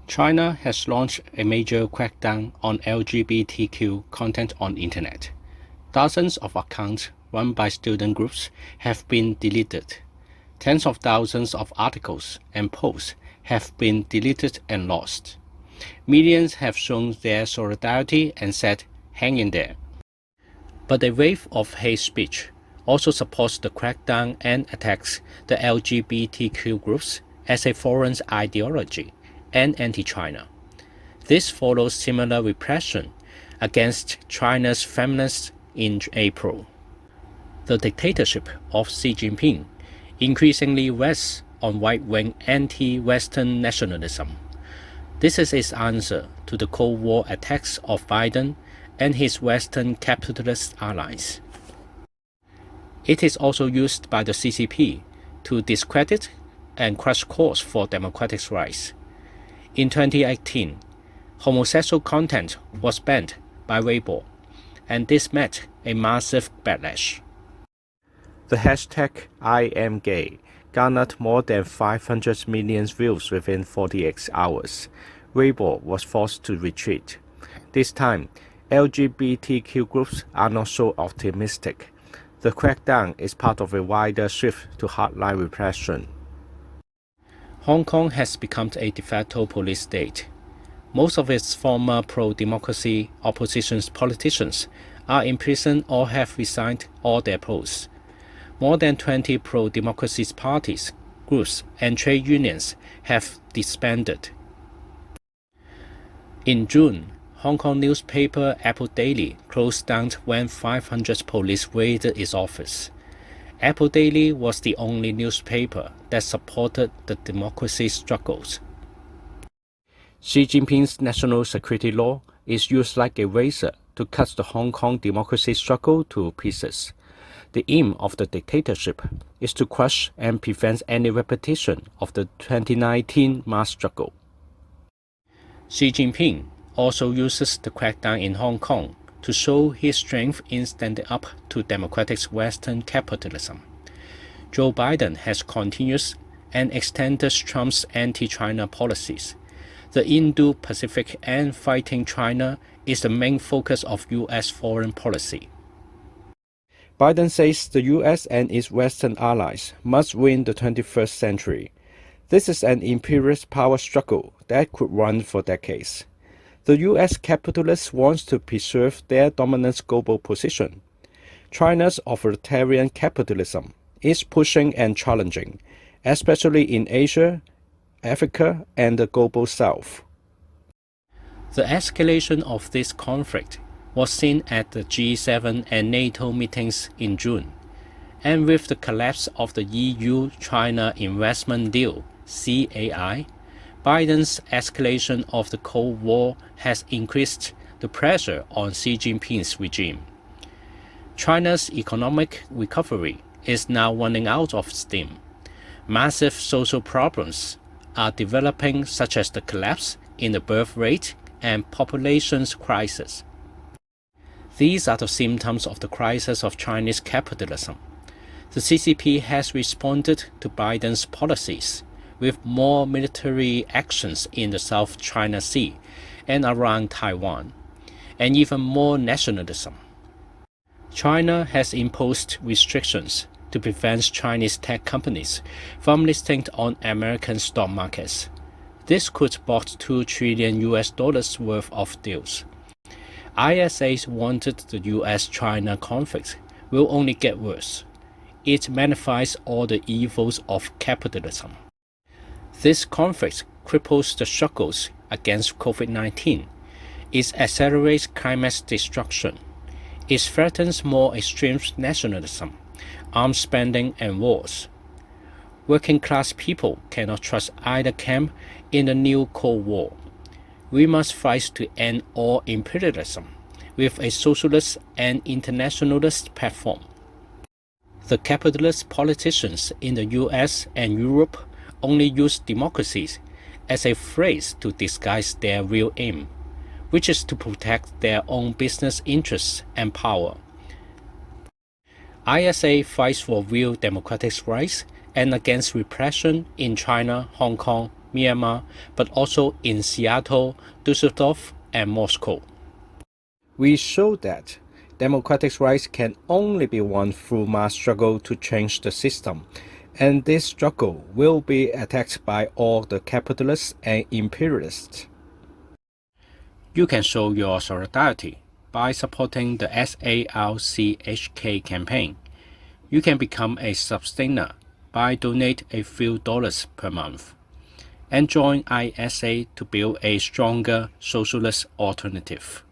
China has launched a major crackdown on LGBTQ content on internet. Dozens of accounts run by student groups have been deleted. Tens of thousands of articles and posts have been deleted and lost. Millions have shown their solidarity and said, "Hang in there." But a wave of hate speech also supports the crackdown and attacks the LGBTQ groups as a foreign ideology and anti-China. This follows similar repression against China's feminists in April. The dictatorship of Xi Jinping increasingly rests on right-wing anti-Western nationalism. This is its answer to the Cold War attacks of Biden and his Western capitalist allies. It is also used by the CCP to discredit and crush calls for democratic rights. In 2018, homosexual content was banned by Weibo, and this met a massive backlash. The hashtag #IamGay garnered more than 500 million views within 48 hours. Weibo was forced to retreat. This time, LGBTQ groups are not so optimistic. The crackdown is part of a wider shift to hardline repression. Hong Kong has become a de facto police state. Most of its former pro-democracy opposition politicians are in prison or have resigned all their posts. More than 20 pro-democracy parties, groups, and trade unions have disbanded. In June, Hong Kong newspaper Apple Daily closed down when 500 police raided its office. Apple Daily was the only newspaper that supported the democracy struggles. Xi Jinping's national security law is used like a razor to cut the Hong Kong democracy struggle to pieces. The aim of the dictatorship is to crush and prevent any repetition of the 2019 mass struggle. Xi Jinping also uses the crackdown in Hong Kong to show his strength in standing up to democratic Western capitalism. Joe Biden has continued and extended Trump's anti-China policies. The Indo-Pacific and fighting China is the main focus of U.S. foreign policy. Biden says the U.S. and its Western allies must win the 21st century. This is an imperialist power struggle that could run for decades. The U.S. capitalists want to preserve their dominant global position. China's authoritarian capitalism is pushing and challenging, especially in Asia, Africa, and the global South. The escalation of this conflict was seen at the G7 and NATO meetings in June, and with the collapse of the EU-China Investment Deal, CAI, Biden's escalation of the Cold War has increased the pressure on Xi Jinping's regime. China's economic recovery is now running out of steam. Massive social problems are developing, such as the collapse in the birth rate and population crisis. These are the symptoms of the crisis of Chinese capitalism. The CCP has responded to Biden's policies with more military actions in the South China Sea and around Taiwan, and even more nationalism. China has imposed restrictions to prevent Chinese tech companies from listing on American stock markets. This could block $2 trillion worth of deals. ISA wanted the US-China conflict will only get worse. It magnifies all the evils of capitalism. This conflict cripples the struggles against COVID-19. It accelerates climate destruction. It threatens more extreme nationalism, arms spending, and wars. Working-class people cannot trust either camp in the new Cold War. We must fight to end all imperialism with a socialist and internationalist platform. The capitalist politicians in the US and Europe only use democracies as a phrase to disguise their real aim, which is to protect their own business interests and power. ISA fights for real democratic rights and against repression in China, Hong Kong, Myanmar, but also in Seattle, Düsseldorf, and Moscow. We show that democratic rights can only be won through mass struggle to change the system, and this struggle will be attacked by all the capitalists and imperialists. You can show your solidarity by supporting the SARCHK campaign. You can become a sustainer by donate a few dollars per month, and join ISA to build a stronger socialist alternative.